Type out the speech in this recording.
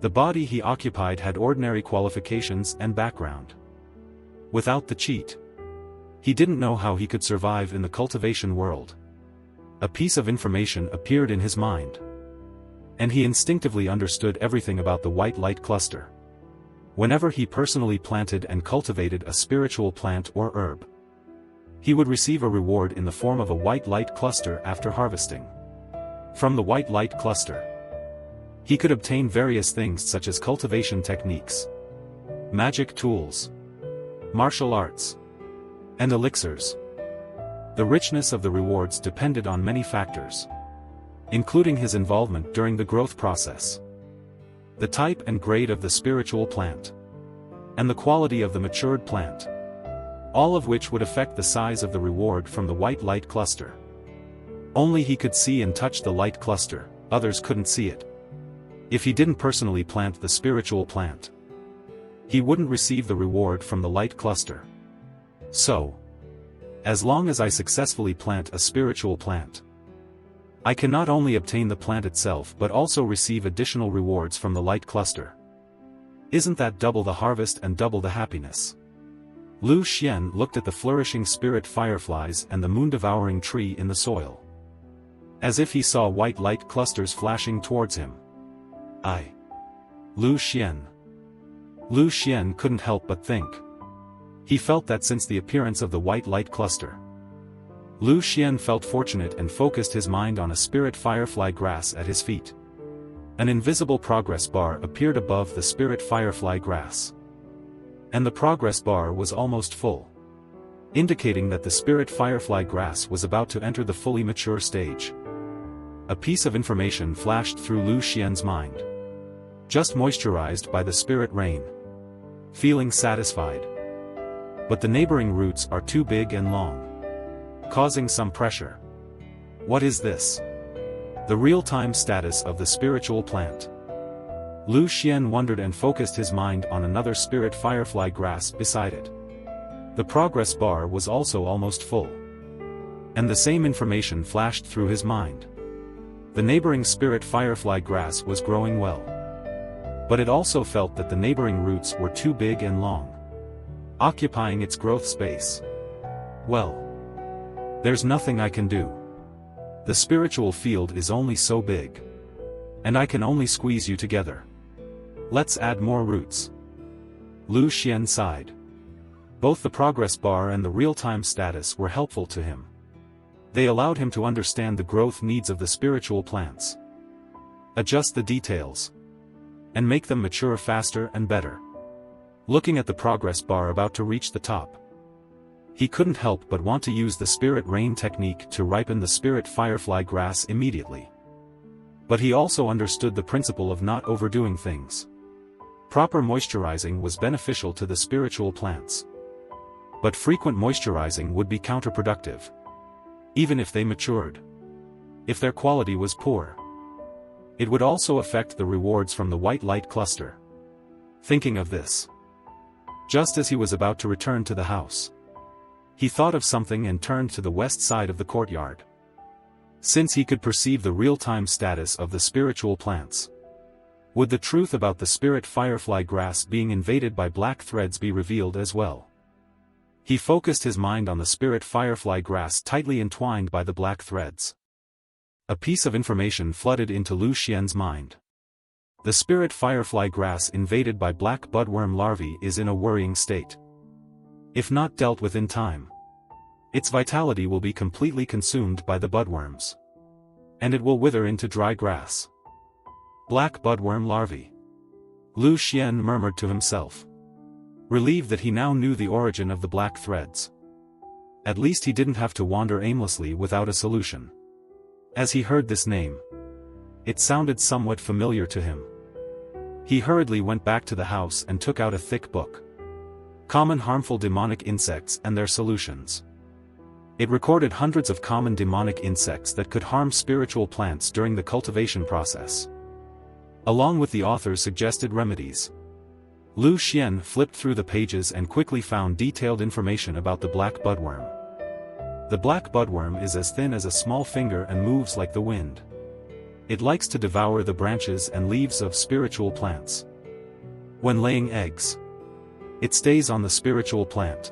The body he occupied had ordinary qualifications and background. Without the cheat, he didn't know how he could survive in the cultivation world. A piece of information appeared in his mind, and he instinctively understood everything about the white light cluster. Whenever he personally planted and cultivated a spiritual plant or herb, he would receive a reward in the form of a white light cluster after harvesting. From the white light cluster, he could obtain various things such as cultivation techniques, magic tools, martial arts, and elixirs. The richness of the rewards depended on many factors, including his involvement during the growth process, the type and grade of the spiritual plant, and the quality of the matured plant, all of which would affect the size of the reward from the white light cluster. Only he could see and touch the light cluster, others couldn't see it. If he didn't personally plant the spiritual plant, he wouldn't receive the reward from the light cluster. So, as long as I successfully plant a spiritual plant, I can not only obtain the plant itself but also receive additional rewards from the light cluster. Isn't that double the harvest and double the happiness? Lu Xian looked at the flourishing spirit fireflies and the moon-devouring tree in the soil, as if he saw white light clusters flashing towards him. Lu Xian. Lu Xian couldn't help but think. He felt that since the appearance of the white light cluster, Lu Xian felt fortunate and focused his mind on a spirit firefly grass at his feet. An invisible progress bar appeared above the spirit firefly grass, and the progress bar was almost full, indicating that the spirit firefly grass was about to enter the fully mature stage. A piece of information flashed through Lu Xian's mind. Just moisturized by the spirit rain. Feeling satisfied. But the neighboring roots are too big and long, causing some pressure. What is this? The real-time status of the spiritual plant. Lu Xian wondered and focused his mind on another spirit firefly grass beside it. The progress bar was also almost full, and the same information flashed through his mind. The neighboring spirit firefly grass was growing well, but it also felt that the neighboring roots were too big and long, occupying its growth space. Well, there's nothing I can do. The spiritual field is only so big, and I can only squeeze you together. Let's add more roots. Lu Xian sighed. Both the progress bar and the real-time status were helpful to him. They allowed him to understand the growth needs of the spiritual plants, adjust the details, and make them mature faster and better. Looking at the progress bar about to reach the top, he couldn't help but want to use the spirit rain technique to ripen the spirit firefly grass immediately. But he also understood the principle of not overdoing things. Proper moisturizing was beneficial to the spiritual plants, but frequent moisturizing would be counterproductive, even if they matured. If their quality was poor, it would also affect the rewards from the white light cluster. Thinking of this, just as he was about to return to the house, he thought of something and turned to the west side of the courtyard. Since he could perceive the real-time status of the spiritual plants, would the truth about the spirit firefly grass being invaded by black threads be revealed as well? He focused his mind on the spirit firefly grass tightly entwined by the black threads. A piece of information flooded into Lu Xian's mind. The spirit firefly grass invaded by black budworm larvae is in a worrying state. If not dealt with in time, its vitality will be completely consumed by the budworms, and it will wither into dry grass. Black budworm larvae. Lu Xian murmured to himself, relieved that he now knew the origin of the black threads. At least he didn't have to wander aimlessly without a solution. As he heard this name, it sounded somewhat familiar to him. He hurriedly went back to the house and took out a thick book. Common harmful demonic insects and their solutions. It recorded hundreds of common demonic insects that could harm spiritual plants during the cultivation process, along with the author's suggested remedies. Lu Xian flipped through the pages and quickly found detailed information about the black budworm. The black budworm is as thin as a small finger and moves like the wind. It likes to devour the branches and leaves of spiritual plants. When laying eggs, it stays on the spiritual plant.